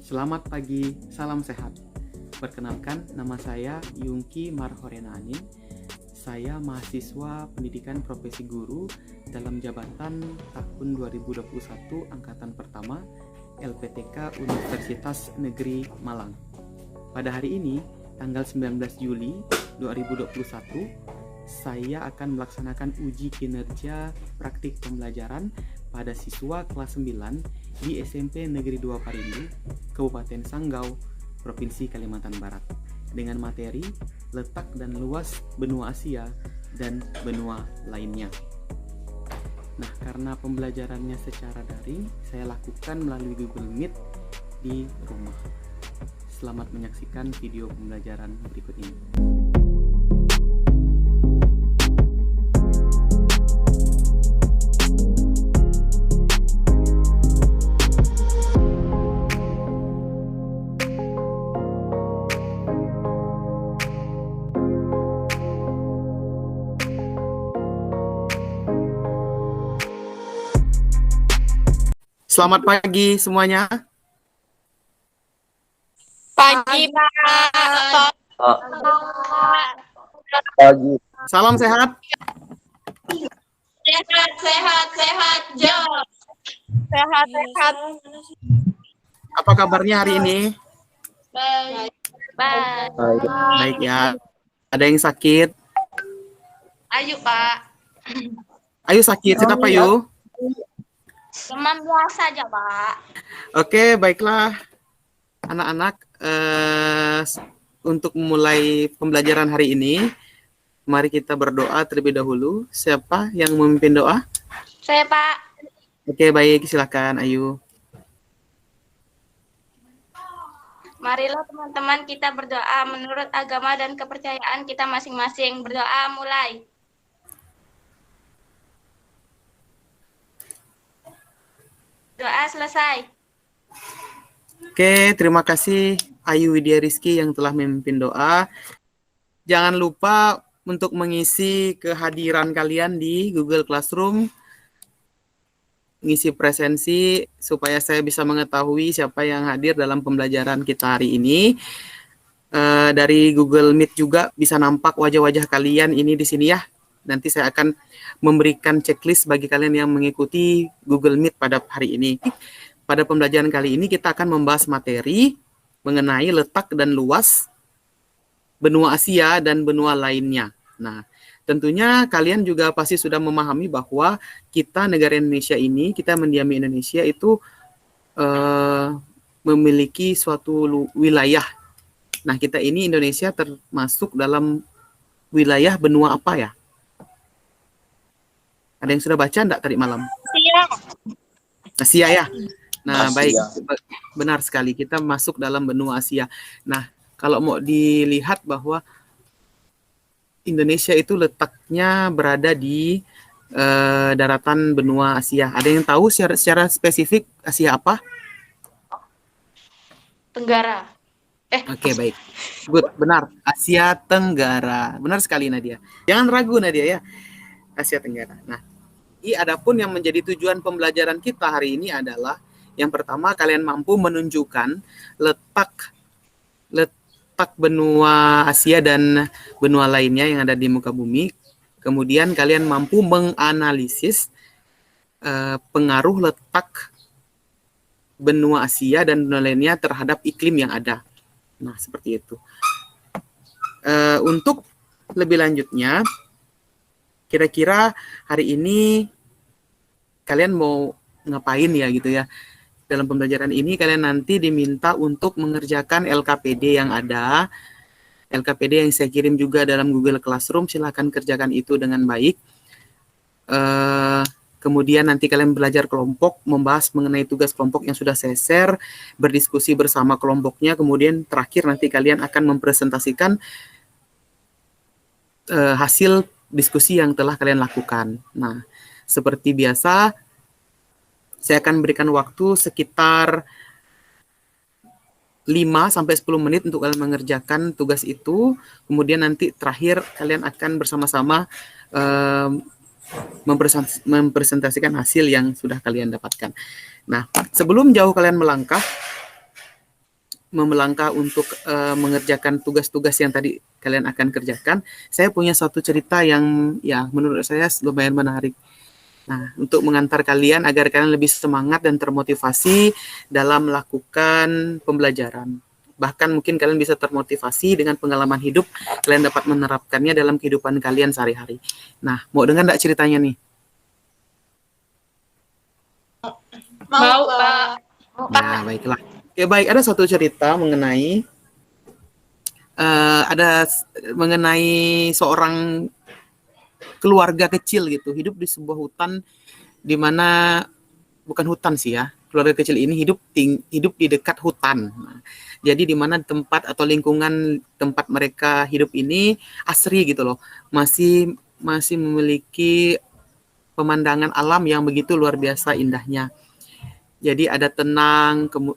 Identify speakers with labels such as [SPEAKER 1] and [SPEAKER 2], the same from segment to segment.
[SPEAKER 1] Selamat pagi, salam sehat. Perkenalkan, nama saya Yungki Marhorena Anin. Saya mahasiswa pendidikan profesi guru dalam jabatan tahun 2021 angkatan pertama LPTK Universitas Negeri Malang. Pada hari ini, tanggal 19 Juli 2021, saya akan melaksanakan uji kinerja praktik pembelajaran pada siswa kelas 9 di SMP Negeri 2 Parindu, Kabupaten Sanggau, Provinsi Kalimantan Barat, dengan materi letak dan luas benua Asia dan benua lainnya. Nah, karena pembelajarannya secara daring, saya lakukan melalui Google Meet di rumah. Selamat menyaksikan video pembelajaran berikut ini. Selamat pagi semuanya.
[SPEAKER 2] Pagi, Pak.
[SPEAKER 3] Pagi.
[SPEAKER 1] Salam sehat.
[SPEAKER 2] Sehat, Jo. Sehat.
[SPEAKER 1] Apa kabarnya hari ini?
[SPEAKER 2] Baik.
[SPEAKER 1] Baik ya. Ada yang sakit?
[SPEAKER 2] Ayo, Pak.
[SPEAKER 1] Ayo sakit, siapa Ayu?
[SPEAKER 2] Demam biasa aja, Pak.
[SPEAKER 1] Oke, baiklah anak-anak. Untuk memulai pembelajaran hari ini, mari kita berdoa terlebih dahulu. Siapa yang memimpin doa?
[SPEAKER 2] Saya, Pak.
[SPEAKER 1] Oke, baik. Silakan, Ayu.
[SPEAKER 2] Marilah teman-teman kita berdoa menurut agama dan kepercayaan kita masing-masing. Berdoa mulai. Doa selesai.
[SPEAKER 1] Oke, terima kasih Ayu Widya Rizky yang telah memimpin doa. Jangan lupa untuk mengisi kehadiran kalian di Google Classroom, ngisi presensi supaya saya bisa mengetahui siapa yang hadir dalam pembelajaran kita hari ini. Dari Google Meet juga bisa nampak wajah-wajah kalian ini di sini ya. Nanti saya akan memberikan checklist bagi kalian yang mengikuti Google Meet pada hari ini. Pada pembelajaran kali ini kita akan membahas materi mengenai letak dan luas benua Asia dan benua lainnya. Nah, tentunya kalian juga pasti sudah memahami bahwa kita negara Indonesia ini, kita mendiami Indonesia itu memiliki suatu wilayah. Nah, kita ini Indonesia termasuk dalam wilayah benua apa ya? Ada yang sudah baca enggak tadi malam? Asia ya. Nah,
[SPEAKER 3] Asia.
[SPEAKER 1] baik. Benar sekali, kita masuk dalam benua Asia. Nah, kalau mau dilihat bahwa Indonesia itu letaknya berada di daratan benua Asia. Ada yang tahu secara spesifik Asia apa?
[SPEAKER 2] Tenggara.
[SPEAKER 1] Oke, baik. Good, benar. Asia Tenggara. Benar sekali Nadia. Jangan ragu Nadia ya. Asia Tenggara. Nah, adapun yang menjadi tujuan pembelajaran kita hari ini adalah yang pertama, kalian mampu menunjukkan letak benua Asia dan benua lainnya yang ada di muka bumi. Kemudian kalian mampu menganalisis pengaruh letak benua Asia dan benua lainnya terhadap iklim yang ada. Nah, seperti itu. Untuk lebih lanjutnya, kira-kira hari ini kalian mau ngapain ya gitu ya. Dalam pembelajaran ini kalian nanti diminta untuk mengerjakan LKPD yang ada. LKPD yang saya kirim juga dalam Google Classroom, silakan kerjakan itu dengan baik. Kemudian nanti kalian belajar kelompok, membahas mengenai tugas kelompok yang sudah saya share, berdiskusi bersama kelompoknya, kemudian terakhir nanti kalian akan mempresentasikan hasil diskusi yang telah kalian lakukan. Nah, seperti biasa, saya akan berikan waktu sekitar 5-10 menit untuk kalian mengerjakan tugas itu. Kemudian nanti terakhir kalian akan bersama-sama mempresentasikan hasil yang sudah kalian dapatkan. Nah, sebelum jauh kalian melangkah, melangkah untuk mengerjakan tugas-tugas yang tadi kalian akan kerjakan, saya punya satu cerita yang ya menurut saya lumayan menarik. Nah, untuk mengantar kalian agar kalian lebih semangat dan termotivasi dalam melakukan pembelajaran. Bahkan mungkin kalian bisa termotivasi dengan pengalaman hidup, kalian dapat menerapkannya dalam kehidupan kalian sehari-hari. Nah, mau dengar nggak ceritanya nih?
[SPEAKER 2] Mau, Pak.
[SPEAKER 1] Nah, baiklah. Oke, baik. Ada satu cerita mengenai seorang keluarga kecil gitu, hidup di sebuah hutan di mana bukan hutan sih ya. Keluarga kecil ini hidup di dekat hutan. Nah, jadi di mana tempat atau lingkungan tempat mereka hidup ini asri gitu loh. Masih memiliki pemandangan alam yang begitu luar biasa indahnya. Jadi ada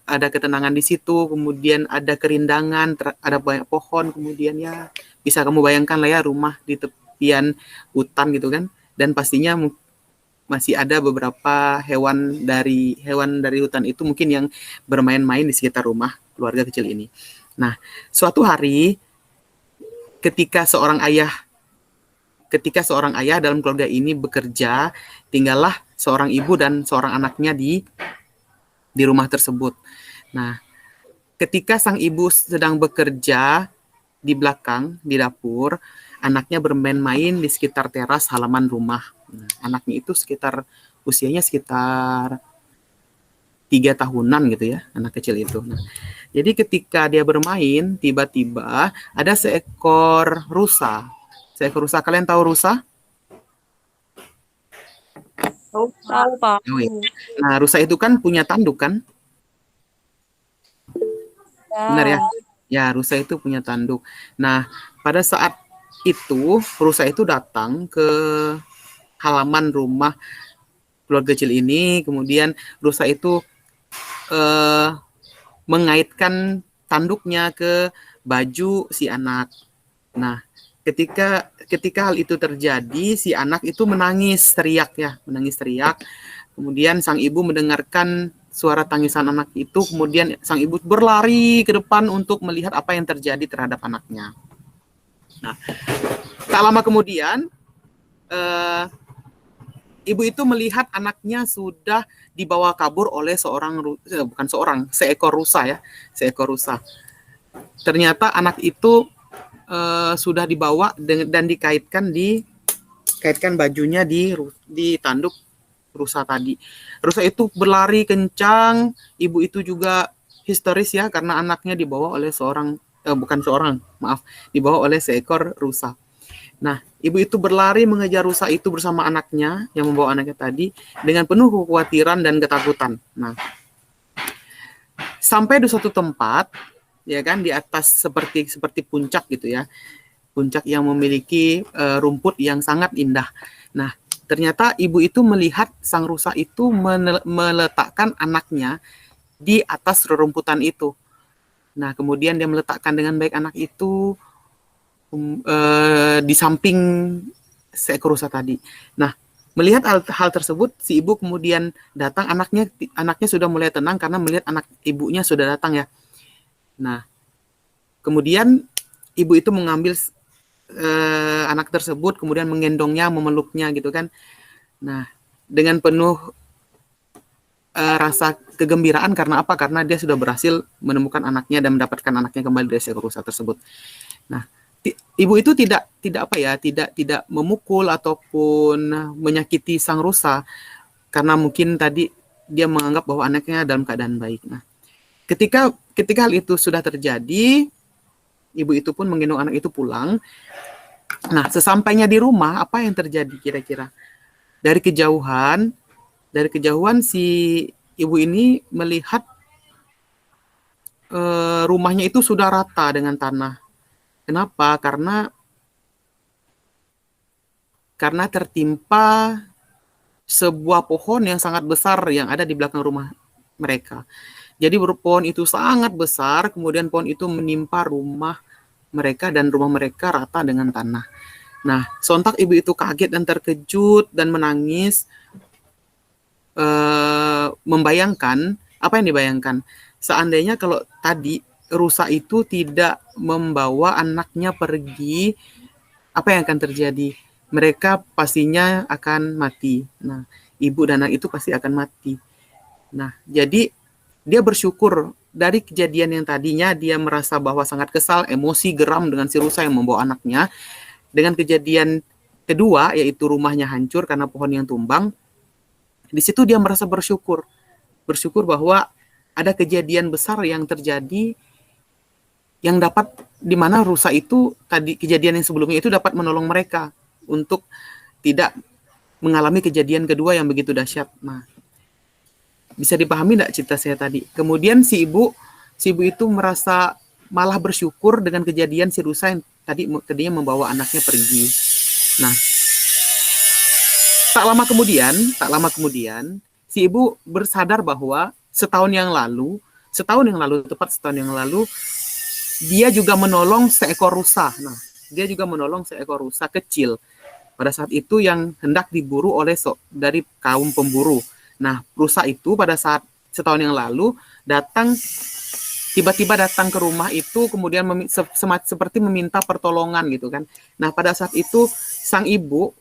[SPEAKER 1] ada ketenangan di situ, kemudian ada kerindangan, ada banyak pohon, kemudian ya bisa kamu bayangkan lah ya rumah di tepian hutan gitu kan. Dan pastinya masih ada beberapa hewan dari hutan itu mungkin yang bermain-main di sekitar rumah keluarga kecil ini. Nah, suatu hari ketika seorang ayah dalam keluarga ini bekerja, tinggallah seorang ibu dan seorang anaknya di rumah tersebut. Nah, ketika sang ibu sedang bekerja di belakang, di dapur, anaknya bermain-main di sekitar teras halaman rumah. Nah, anaknya itu usianya sekitar 3 tahunan gitu ya, anak kecil itu. Nah, jadi ketika dia bermain, tiba-tiba ada seekor rusa. Kalian tahu rusa?
[SPEAKER 2] Tahu, Pak.
[SPEAKER 1] Nah, rusa itu kan punya tanduk kan? Benar ya? Ya, rusa itu punya tanduk. Nah, pada saat itu, rusa itu datang ke halaman rumah keluarga kecil ini, kemudian rusa itu mengaitkan tanduknya ke baju si anak. Nah, ketika hal itu terjadi, si anak itu menangis teriak. Kemudian sang ibu mendengarkan suara tangisan anak itu, kemudian sang ibu berlari ke depan untuk melihat apa yang terjadi terhadap anaknya. Nah, tak lama kemudian, ibu itu melihat anaknya sudah dibawa kabur oleh seekor rusa. Ternyata anak itu sudah dibawa dan dikaitkan bajunya di tanduk rusa tadi. Rusa itu berlari kencang, ibu itu juga histeris ya karena anaknya dibawa oleh dibawa oleh seekor rusa. Nah, ibu itu berlari mengejar rusa itu bersama anaknya yang membawa anaknya tadi dengan penuh kekhawatiran dan ketakutan. Nah, sampai di suatu tempat ya kan di atas seperti puncak gitu ya. Puncak yang memiliki rumput yang sangat indah. Nah, ternyata ibu itu melihat sang rusa itu meletakkan anaknya di atas rerumputan itu. Nah, kemudian dia meletakkan dengan baik anak itu di samping seekor rusa tadi. Nah, melihat hal tersebut, si ibu kemudian datang, anaknya sudah mulai tenang karena melihat anak ibunya sudah datang ya. Nah, kemudian ibu itu mengambil anak tersebut, kemudian menggendongnya, memeluknya gitu kan. Nah, dengan penuh rasa kegembiraan karena apa? Karena dia sudah berhasil menemukan anaknya dan mendapatkan anaknya kembali dari seekor rusa tersebut. Nah, ibu itu tidak memukul ataupun menyakiti sang rusa karena mungkin tadi dia menganggap bahwa anaknya dalam keadaan baik. Nah, ketika hal itu sudah terjadi, ibu itu pun menggendong anak itu pulang. Nah, sesampainya di rumah, apa yang terjadi kira-kira? Dari kejauhan si ibu ini melihat rumahnya itu sudah rata dengan tanah. Kenapa? Karena tertimpa sebuah pohon yang sangat besar yang ada di belakang rumah mereka. Jadi pohon itu sangat besar, kemudian pohon itu menimpa rumah mereka dan rumah mereka rata dengan tanah. Nah, sontak ibu itu kaget dan terkejut dan menangis, membayangkan, apa yang dibayangkan? Seandainya kalau tadi rusa itu tidak membawa anaknya pergi, apa yang akan terjadi? Mereka pastinya akan mati. Nah, ibu dan anak itu pasti akan mati. Nah, jadi dia bersyukur dari kejadian yang tadinya dia merasa bahwa sangat kesal, emosi, geram dengan si rusa yang membawa anaknya. Dengan kejadian kedua, yaitu rumahnya hancur karena pohon yang tumbang, di situ dia merasa bersyukur. Bersyukur bahwa ada kejadian besar yang terjadi yang dapat, di mana rusa itu tadi, kejadian yang sebelumnya itu dapat menolong mereka untuk tidak mengalami kejadian kedua yang begitu dahsyat. Nah, bisa dipahami tidak cerita saya tadi? Kemudian si ibu itu merasa malah bersyukur dengan kejadian si rusa yang tadinya membawa anaknya pergi. Nah, tak lama kemudian si ibu bersadar bahwa setahun yang lalu, tepat setahun yang lalu, dia juga menolong seekor rusa. Nah, dia juga menolong seekor rusa kecil pada saat itu yang hendak diburu oleh dari kaum pemburu. Nah, rusa itu pada saat setahun yang lalu tiba-tiba datang ke rumah itu, kemudian seperti meminta pertolongan gitu kan. Nah, pada saat itu sang ibu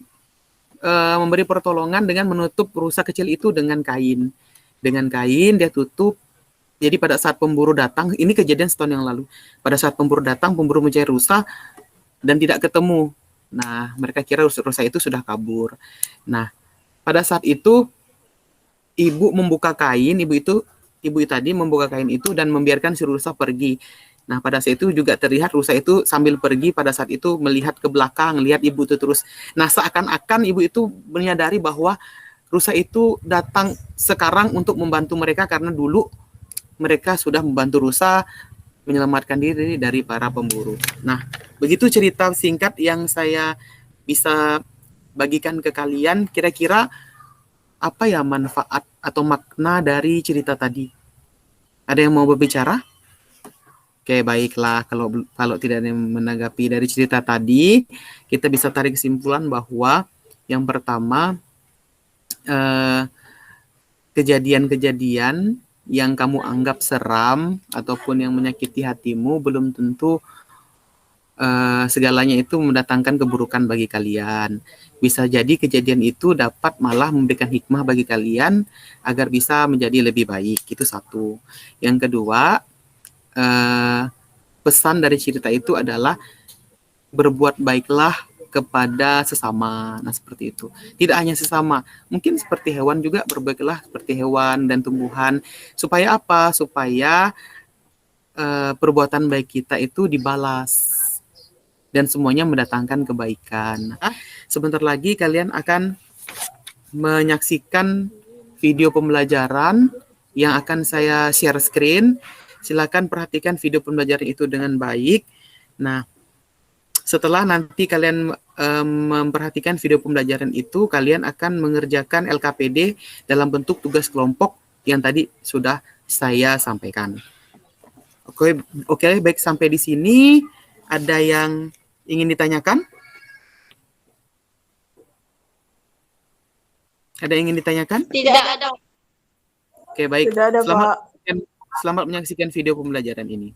[SPEAKER 1] memberi pertolongan dengan menutup rusa kecil itu dengan kain. Dengan kain dia tutup. Jadi pada saat pemburu datang, ini kejadian setahun yang lalu. Pada saat pemburu datang, pemburu mencari rusa dan tidak ketemu. Nah, mereka kira rusa itu sudah kabur. Nah, pada saat itu ibu membuka kain, ibu tadi membuka kain itu dan membiarkan si rusa pergi. Nah, pada saat itu juga terlihat rusa itu sambil pergi, pada saat itu melihat ke belakang, lihat ibu itu terus. Nah, seakan-akan ibu itu menyadari bahwa rusa itu datang sekarang untuk membantu mereka karena dulu mereka sudah membantu rusa menyelamatkan diri dari para pemburu. Nah, begitu cerita singkat yang saya bisa bagikan ke kalian. Kira-kira apa ya manfaat atau makna dari cerita tadi? Ada yang mau berbicara? Oke, baiklah. Kalau tidak ada yang menanggapi dari cerita tadi, kita bisa tarik kesimpulan bahwa yang pertama, kejadian-kejadian yang kamu anggap seram ataupun yang menyakiti hatimu belum tentu segalanya itu mendatangkan keburukan bagi kalian. Bisa jadi kejadian itu dapat malah memberikan hikmah bagi kalian agar bisa menjadi lebih baik. Itu satu. Yang kedua, pesan dari cerita itu adalah berbuat baiklah kepada sesama. Nah, seperti itu. Tidak hanya sesama, mungkin seperti hewan juga, berbaiklah seperti hewan dan tumbuhan. Supaya apa? Supaya perbuatan baik kita itu dibalas dan semuanya mendatangkan kebaikan. Nah, sebentar lagi kalian akan menyaksikan video pembelajaran yang akan saya share screen. Silakan perhatikan video pembelajaran itu dengan baik. Nah, setelah nanti kalian memperhatikan video pembelajaran itu, kalian akan mengerjakan LKPD dalam bentuk tugas kelompok yang tadi sudah saya sampaikan. Oke, baik, sampai di sini. Ada yang ingin ditanyakan? Ada yang ingin ditanyakan?
[SPEAKER 2] Tidak ada.
[SPEAKER 1] Oke, baik.
[SPEAKER 3] Tidak ada, Pak.
[SPEAKER 1] Selamat menyaksikan video pembelajaran ini.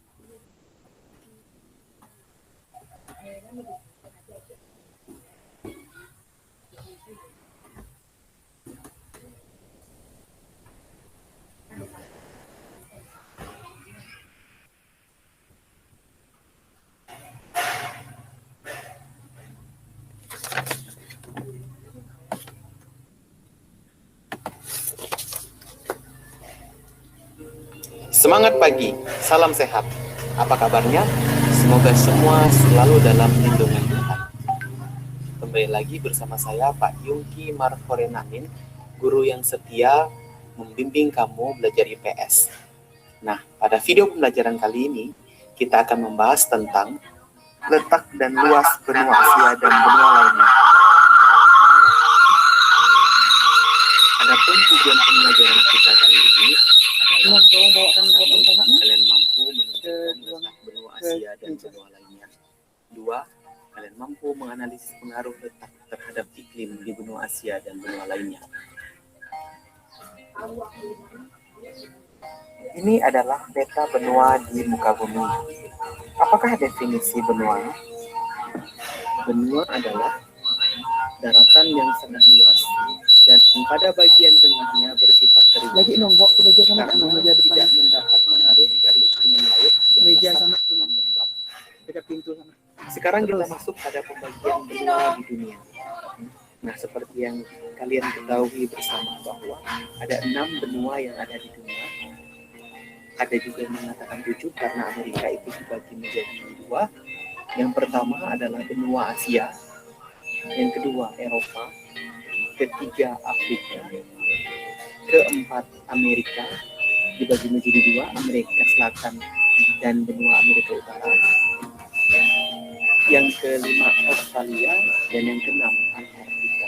[SPEAKER 1] Semangat pagi, salam sehat. Apa kabarnya? Semoga semua selalu dalam lindungan Tuhan. Kembali lagi bersama saya Pak Yungki Marhorenanin, guru yang setia membimbing kamu belajar IPS. Nah, pada video pembelajaran kali ini, kita akan membahas tentang letak dan luas benua Asia dan benua lainnya. Adapun tujuan pembelajaran kita kali ini adalah kalian mampu menentukan letak benua Asia dan benua lainnya. 2. Kalian mampu menganalisis pengaruh letak terhadap iklim di benua Asia dan benua lainnya. Ini adalah peta benua di muka bumi. Apakah definisi benua? Benua adalah daratan yang sangat luas dan pada bagian tengahnya bersifat kering.
[SPEAKER 3] Lagi nombok ke meja sama
[SPEAKER 1] Karena
[SPEAKER 3] meja depan.
[SPEAKER 1] tidak mendapat pengaruh dari angin laut yang
[SPEAKER 3] Meja
[SPEAKER 1] basah
[SPEAKER 3] sama
[SPEAKER 1] dan lembab.
[SPEAKER 3] dekat pintu sana.
[SPEAKER 1] Sekarang kita masuk pada pembagian benua di dunia. Nah, seperti yang kalian ketahui bersama bahwa ada 6 benua yang ada di dunia. Ada juga yang mengatakan 7 karena Amerika itu dibagi menjadi 2. Yang pertama adalah benua Asia, yang kedua Eropa, ketiga Afrika, keempat Amerika dibagi menjadi 2, Amerika Selatan dan benua Amerika Utara. Yang kelima Australia dan yang keenam Antartika.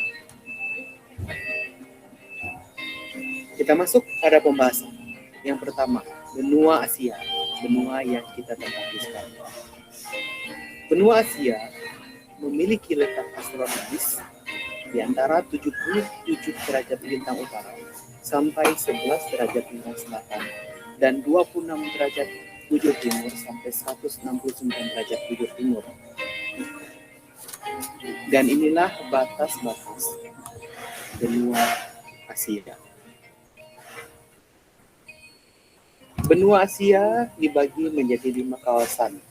[SPEAKER 1] Kita masuk pada pembahasan. Yang pertama, benua Asia, benua yang kita tempati sekarang. Benua Asia memiliki letak astronomis di antara 77 derajat lintang utara sampai 11 derajat lintang selatan dan 26 derajat bujur timur sampai 169 derajat bujur timur. Dan inilah batas-batas benua Asia. Benua Asia dibagi menjadi 5 kawasan.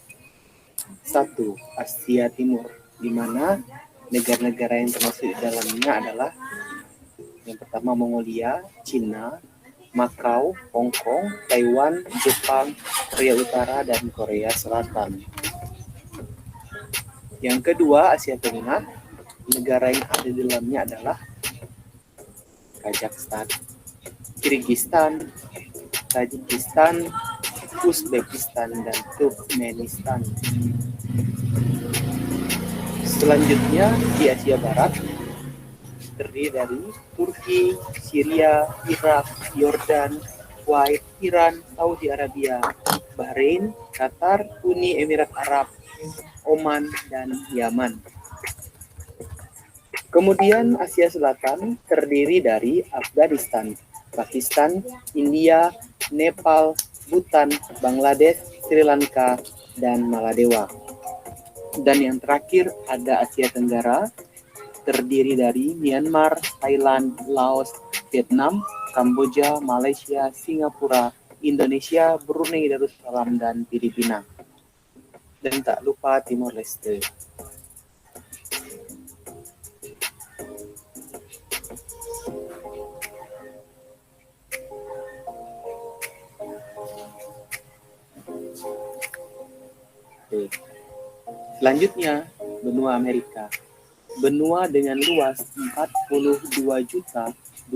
[SPEAKER 1] 1. Asia Timur, di mana negara-negara yang termasuk di dalamnya adalah yang pertama Mongolia, Cina, Makau, Hong Kong, Taiwan, Jepang, Korea Utara, dan Korea Selatan. Yang kedua Asia Tengah, negara yang ada di dalamnya adalah Kazakhstan, Kyrgyzstan, Tajikistan, Uzbekistan, dan Turkmenistan. Selanjutnya di Asia Barat terdiri dari Turki, Syria, Irak, Yordan, Kuwait, Iran, Saudi Arabia, Bahrain, Qatar, Uni Emirat Arab, Oman, dan Yaman. Kemudian Asia Selatan terdiri dari Afghanistan, Pakistan, India, Nepal, Bhutan, Bangladesh, Sri Lanka, dan Maladewa. Dan yang terakhir ada Asia Tenggara, terdiri dari Myanmar, Thailand, Laos, Vietnam, Kamboja, Malaysia, Singapura, Indonesia, Brunei Darussalam, dan Filipina. Dan tak lupa Timor Leste. Selanjutnya, benua Amerika. Benua dengan luas 42.292.000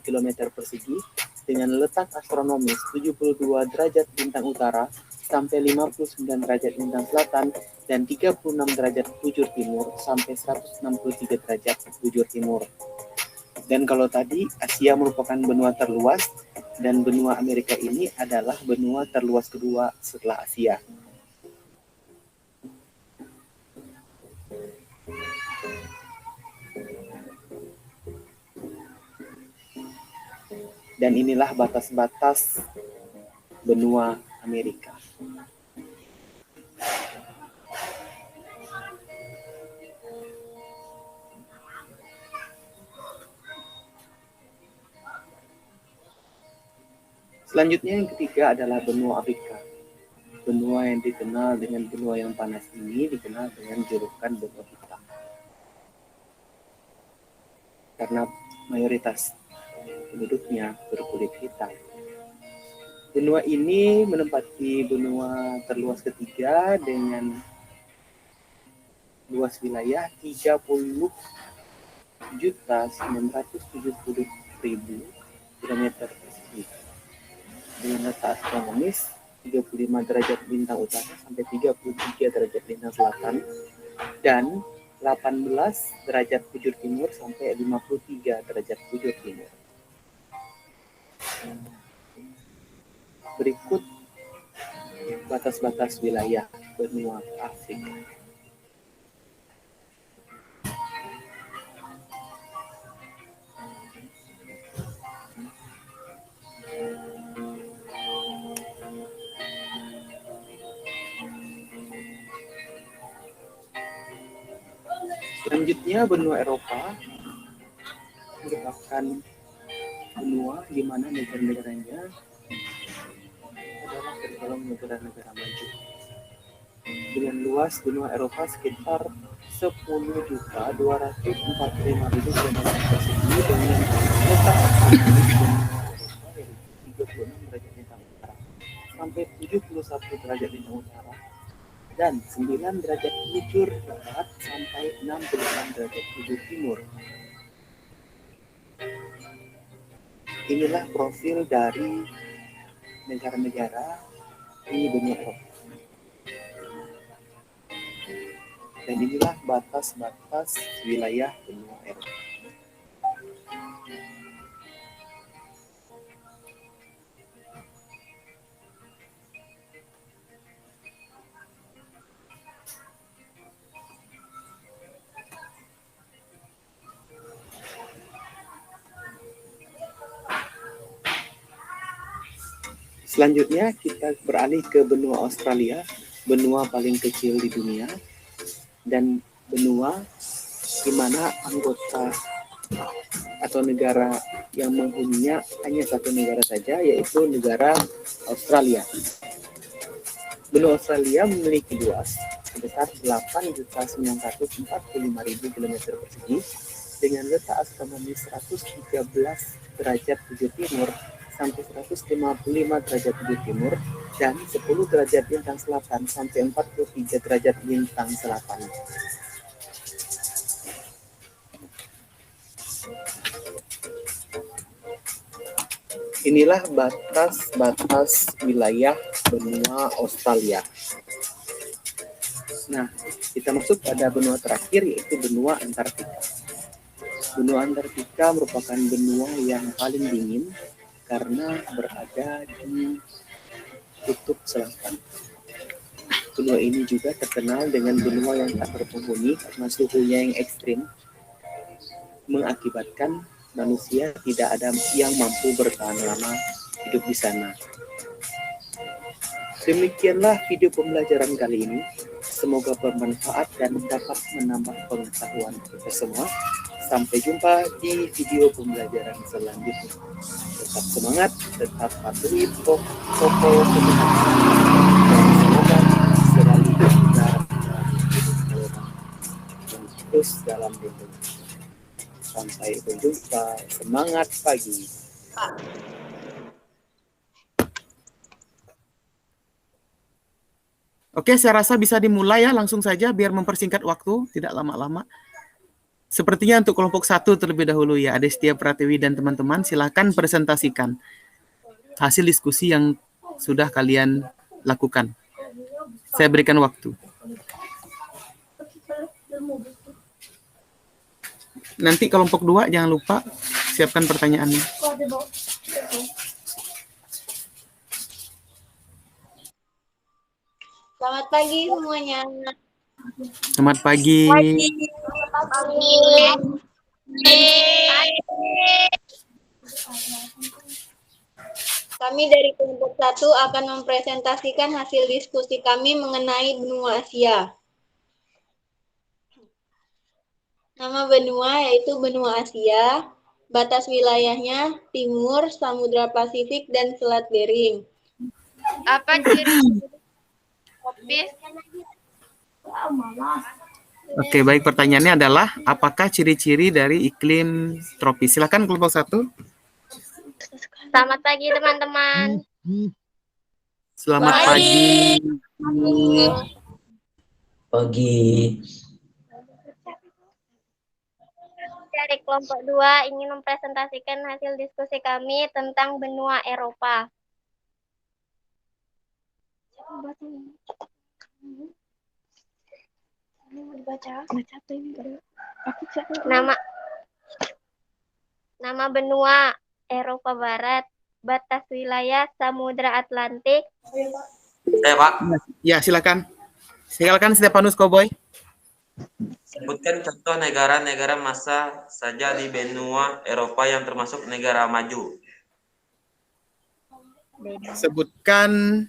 [SPEAKER 1] km persegi dengan letak astronomis 72 derajat lintang utara sampai 59 derajat lintang selatan dan 36 derajat bujur timur sampai 163 derajat bujur timur. Dan kalau tadi Asia merupakan benua terluas dan benua Amerika ini adalah benua terluas kedua setelah Asia. Dan inilah batas-batas benua Amerika. Selanjutnya yang ketiga adalah benua Afrika. Benua yang dikenal dengan benua yang panas ini dikenal dengan julukan benua hitam. Karena mayoritas penduduknya berkulit hitam. Benua ini menempati benua terluas ketiga dengan luas wilayah 30.970.000 km persegi dengan letak astronomis 35 derajat lintang utara sampai 33 derajat lintang selatan dan 18 derajat bujur timur sampai 53 derajat bujur timur. Berikut batas-batas wilayah benua Afrika. Selanjutnya benua Eropa merupakan benua di mana negara-negaranya adalah tergolong negara-negara maju. Dengan luas benua Eropa sekitar 10.245.000 km persegi dengan letak di benua Eropa yaitu 36 derajat lintang utara sampai 71 derajat lintang utara dan 9 derajat bujur barat sampai 68 derajat bujur timur. Inilah profil dari negara-negara di benua Eropa. Dan inilah batas-batas wilayah benua Eropa. Selanjutnya kita beralih ke benua Australia, benua paling kecil di dunia dan benua di mana anggota atau negara yang menghuninya hanya satu negara saja, yaitu negara Australia. Benua Australia memiliki luas sebesar 8.945.000 km persegi dengan letak astronomi 113 derajat bujur timur sampai 155 derajat bujur timur dan 10 derajat lintang selatan sampai 43 derajat lintang selatan. Inilah batas-batas wilayah benua Australia. Nah, kita masuk pada benua terakhir yaitu benua Antartika. Benua Antartika merupakan benua yang paling dingin karena berada di kutub selatan. Benua ini juga terkenal dengan benua yang tak berpenghuni karena suhunya yang ekstrim, mengakibatkan manusia tidak ada yang mampu bertahan lama hidup di sana. Demikianlah video pembelajaran kali ini. Semoga bermanfaat dan dapat menambah pengetahuan kita semua. Sampai jumpa di video pembelajaran selanjutnya. Tetap semangat, tetap patuhi protokol kesehatan, dan semoga selalu berjalan dan terus dalam lindungan. Sampai berjumpa, semangat pagi. Oke, saya rasa bisa dimulai ya, langsung saja biar mempersingkat waktu, tidak lama-lama. Sepertinya untuk kelompok 1 terlebih dahulu ya, Adestia Pratiwi dan teman-teman, silakan presentasikan hasil diskusi yang sudah kalian lakukan. Saya berikan waktu. Nanti kelompok 2 jangan lupa siapkan pertanyaannya.
[SPEAKER 2] Selamat pagi semuanya.
[SPEAKER 1] Selamat pagi.
[SPEAKER 2] Kami dari kelompok 1 akan mempresentasikan hasil diskusi kami mengenai benua Asia. Nama benua yaitu benua Asia, batas wilayahnya timur, Samudra Pasifik, dan Selat Bering.
[SPEAKER 4] Apa ciri tropis?
[SPEAKER 1] Oke, baik, pertanyaannya adalah apakah ciri-ciri dari iklim tropis? Silakan kelompok 1.
[SPEAKER 4] Selamat pagi teman-teman.
[SPEAKER 1] Selamat pagi.
[SPEAKER 5] Pagi.
[SPEAKER 4] Dari kelompok 2 ingin mempresentasikan hasil diskusi kami tentang benua Eropa. Nama benua Eropa Barat, batas wilayah Samudra Atlantik.
[SPEAKER 5] Pak.
[SPEAKER 1] Ya, silakan. Silakan Stefanus Cowboy.
[SPEAKER 5] Sebutkan contoh negara-negara masa saja di benua Eropa yang termasuk negara maju.
[SPEAKER 1] Sebutkan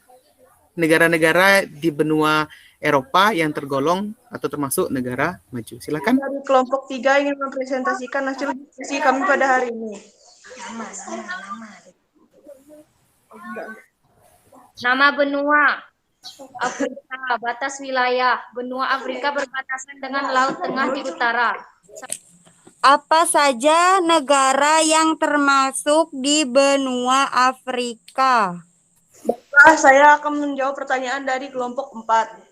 [SPEAKER 1] negara-negara di benua Eropa yang tergolong atau termasuk negara maju. Silakan.
[SPEAKER 6] Dari kelompok 3 ingin mempresentasikan hasil diskusi kami pada hari ini.
[SPEAKER 7] Nama benua Afrika, batas wilayah. Benua Afrika berbatasan dengan Laut Tengah di utara.
[SPEAKER 8] Apa saja negara yang termasuk di benua Afrika?
[SPEAKER 6] Baiklah, saya akan menjawab pertanyaan dari kelompok 4.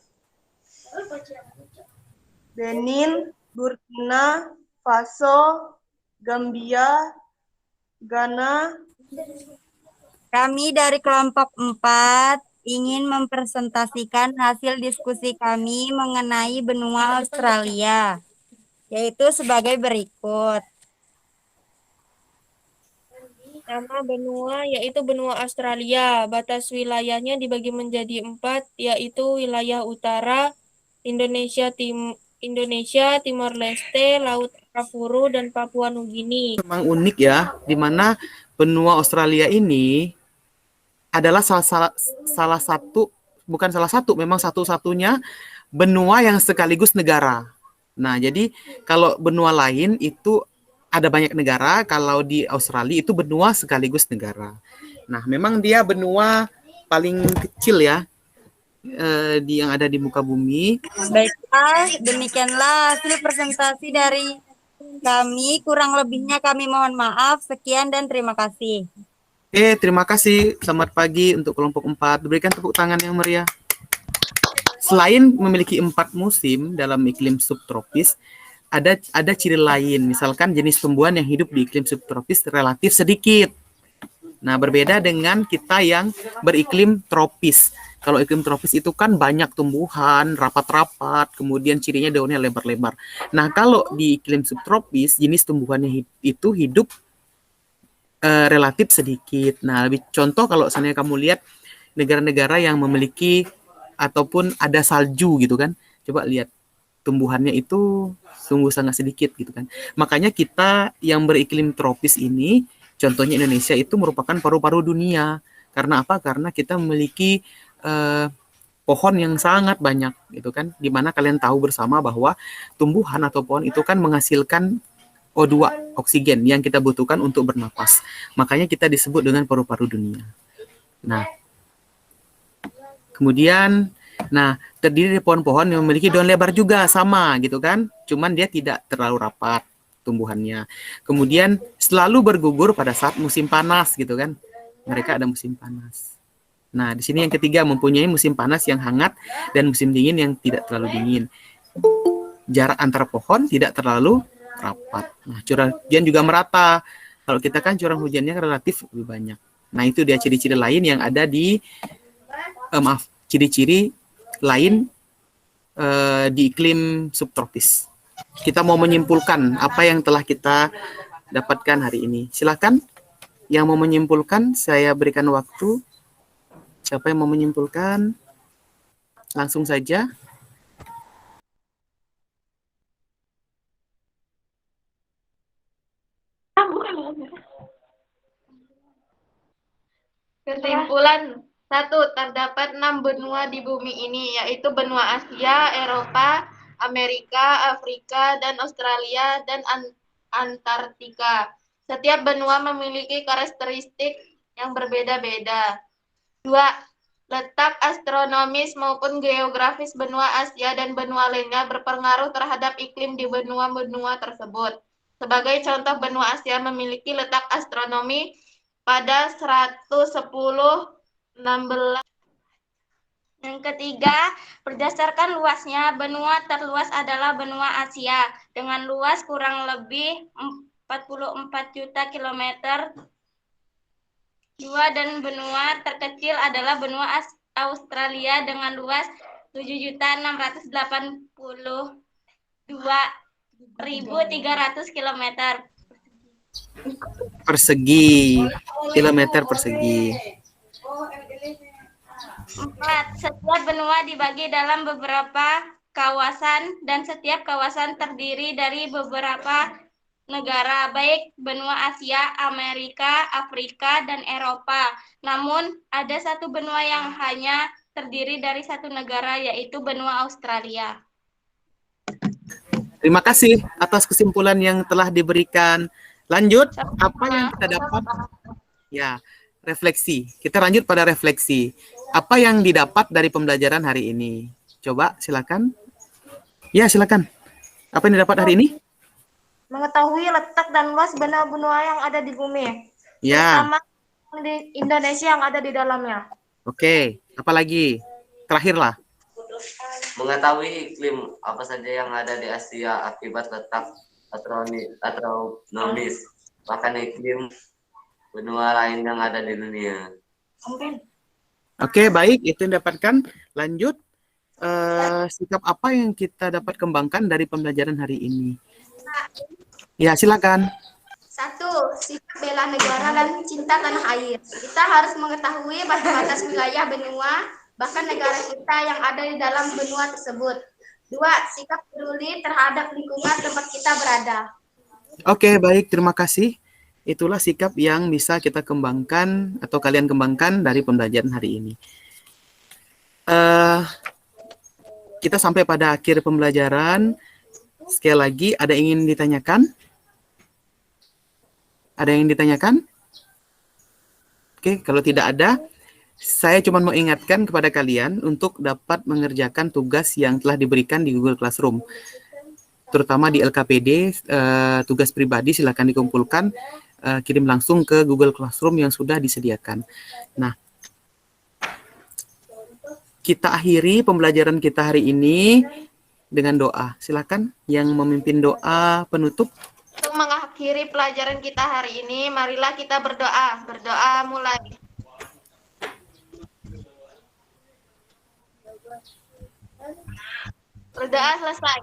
[SPEAKER 6] Benin, Burkina Faso, Gambia, Ghana.
[SPEAKER 8] Kami dari kelompok 4 ingin mempresentasikan hasil diskusi kami mengenai benua Australia, yaitu sebagai berikut.
[SPEAKER 9] Nama benua yaitu benua Australia. Batas wilayahnya dibagi menjadi 4, yaitu wilayah utara, Indonesia, Timor Leste, Laut Rapuru, dan Papua Nugini.
[SPEAKER 1] Memang unik ya, di mana benua Australia ini adalah salah satu, bukan salah satu, memang satu-satunya benua yang sekaligus negara. Nah, jadi kalau benua lain itu ada banyak negara, kalau di Australia itu benua sekaligus negara. Nah, memang dia benua paling kecil ya, yang ada di muka bumi.
[SPEAKER 8] Baiklah, demikianlah hasil presentasi dari kami. Kurang lebihnya kami mohon maaf. Sekian dan terima kasih.
[SPEAKER 1] Terima kasih. Selamat pagi untuk kelompok 4. Berikan tepuk tangan yang meriah. Selain memiliki 4 musim dalam iklim subtropis, ada ciri lain. Misalkan jenis tumbuhan yang hidup di iklim subtropis relatif sedikit. Nah, berbeda dengan kita yang beriklim tropis. Kalau iklim tropis itu kan banyak tumbuhan, rapat-rapat, kemudian cirinya daunnya lebar-lebar. Nah, kalau di iklim subtropis, jenis tumbuhannya itu hidup relatif sedikit. Nah, lebih contoh kalau seandainya kamu lihat negara-negara yang memiliki ataupun ada salju gitu kan, coba lihat tumbuhannya itu sungguh sangat sedikit gitu kan. Makanya kita yang beriklim tropis ini, contohnya Indonesia, itu merupakan paru-paru dunia. Karena apa? Karena kita memiliki pohon yang sangat banyak gitu kan. Dimana kalian tahu bersama bahwa tumbuhan atau pohon itu kan menghasilkan O2, oksigen yang kita butuhkan untuk bernapas. Makanya kita disebut dengan paru-paru dunia. Nah, kemudian terdiri dari pohon-pohon yang memiliki daun lebar juga, sama gitu kan. Cuman dia tidak terlalu rapat tumbuhannya. Kemudian selalu bergugur pada saat musim panas gitu kan. Mereka ada musim panas. Nah, di sini yang ketiga, mempunyai musim panas yang hangat dan musim dingin yang tidak terlalu dingin. Jarak antara pohon tidak terlalu rapat. Nah, curah hujan juga merata. Kalau kita kan curah hujannya relatif lebih banyak. Nah, itu dia ciri-ciri lain yang ada di ciri-ciri lain di iklim subtropis. Kita mau menyimpulkan apa yang telah kita dapatkan hari ini. Silakan yang mau menyimpulkan, saya berikan waktu. Siapa yang mau menyimpulkan? Langsung saja.
[SPEAKER 10] Kesimpulan 1. Terdapat 6 benua di bumi ini, yaitu benua Asia, Eropa, Amerika, Afrika, dan Australia, dan Antartika. Setiap benua memiliki karakteristik yang berbeda-beda. 2. Letak astronomis maupun geografis benua Asia dan benua lainnya berpengaruh terhadap iklim di benua-benua tersebut. Sebagai contoh, benua Asia memiliki letak astronomi pada 110/16.
[SPEAKER 2] Yang ketiga, berdasarkan luasnya, benua terluas adalah benua Asia dengan luas kurang lebih 44 juta kilometer. 2. Dan benua terkecil adalah benua Australia dengan luas 7.682.300 kilometer
[SPEAKER 1] persegi.
[SPEAKER 2] 4. Setiap benua dibagi dalam beberapa kawasan dan setiap kawasan terdiri dari beberapa negara, baik benua Asia, Amerika, Afrika, dan Eropa. Namun, ada satu benua yang hanya terdiri dari satu negara, yaitu benua Australia.
[SPEAKER 1] Terima kasih atas kesimpulan yang telah diberikan. Lanjut, apa yang kita dapat? Ya, refleksi. Kita lanjut pada refleksi. Apa yang didapat dari pembelajaran hari ini? Coba, silakan. Ya, silakan. Apa yang didapat hari ini?
[SPEAKER 6] Mengetahui letak dan luas benua-benua yang ada di bumi,
[SPEAKER 1] Ya,
[SPEAKER 6] terutama di Indonesia yang ada di dalamnya.
[SPEAKER 1] oke. Apa lagi? Terakhirlah.
[SPEAKER 5] Mengetahui iklim apa saja yang ada di Asia akibat letak astronomis, bahkan iklim benua lain yang ada di dunia.
[SPEAKER 1] Oke, baik. Itu yang didapatkan. Lanjut. Sikap apa yang kita dapat kembangkan dari pembelajaran hari ini? Ya, silakan.
[SPEAKER 11] 1. Sikap bela negara dan cinta tanah air. Kita harus mengetahui batas wilayah benua, bahkan negara kita yang ada di dalam benua tersebut. 2. Sikap peduli terhadap lingkungan tempat kita berada.
[SPEAKER 1] Oke, baik. Terima kasih. Itulah sikap yang bisa kita kembangkan atau kalian kembangkan dari pembelajaran hari ini. Kita sampai pada akhir pembelajaran. Sekali lagi, ada yang ingin ditanyakan? Ada yang ditanyakan? Oke, kalau tidak ada, saya cuma mau ingatkan kepada kalian untuk dapat mengerjakan tugas yang telah diberikan di Google Classroom. Terutama di LKPD, tugas pribadi silakan dikumpulkan, kirim langsung ke Google Classroom yang sudah disediakan. Nah, kita akhiri pembelajaran kita hari ini dengan doa. Silakan yang memimpin doa penutup.
[SPEAKER 10] Untuk mengakhiri pelajaran kita hari ini, marilah kita berdoa. Berdoa mulai. Berdoa selesai.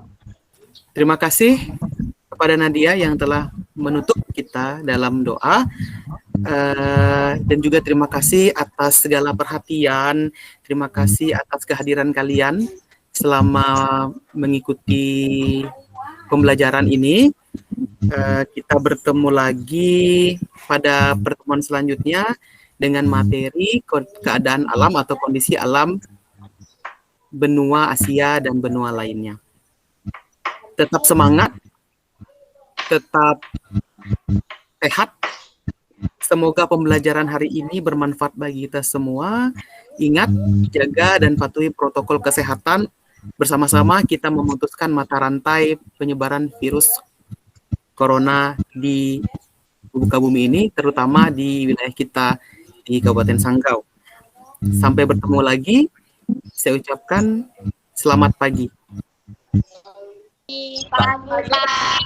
[SPEAKER 1] Terima kasih kepada Nadia yang telah menutup kita dalam doa. Dan juga terima kasih atas segala perhatian. Terima kasih atas kehadiran kalian selama mengikuti pembelajaran ini. Kita bertemu lagi pada pertemuan selanjutnya dengan materi keadaan alam atau kondisi alam benua Asia dan benua lainnya. Tetap semangat, tetap sehat. Semoga pembelajaran hari ini bermanfaat bagi kita semua. Ingat, jaga dan patuhi protokol kesehatan. Bersama-sama kita memutuskan mata rantai penyebaran virus corona di muka bumi ini, terutama di wilayah kita di Kabupaten Sanggau. Sampai bertemu lagi, saya ucapkan selamat pagi.
[SPEAKER 2] Pagi, Pak.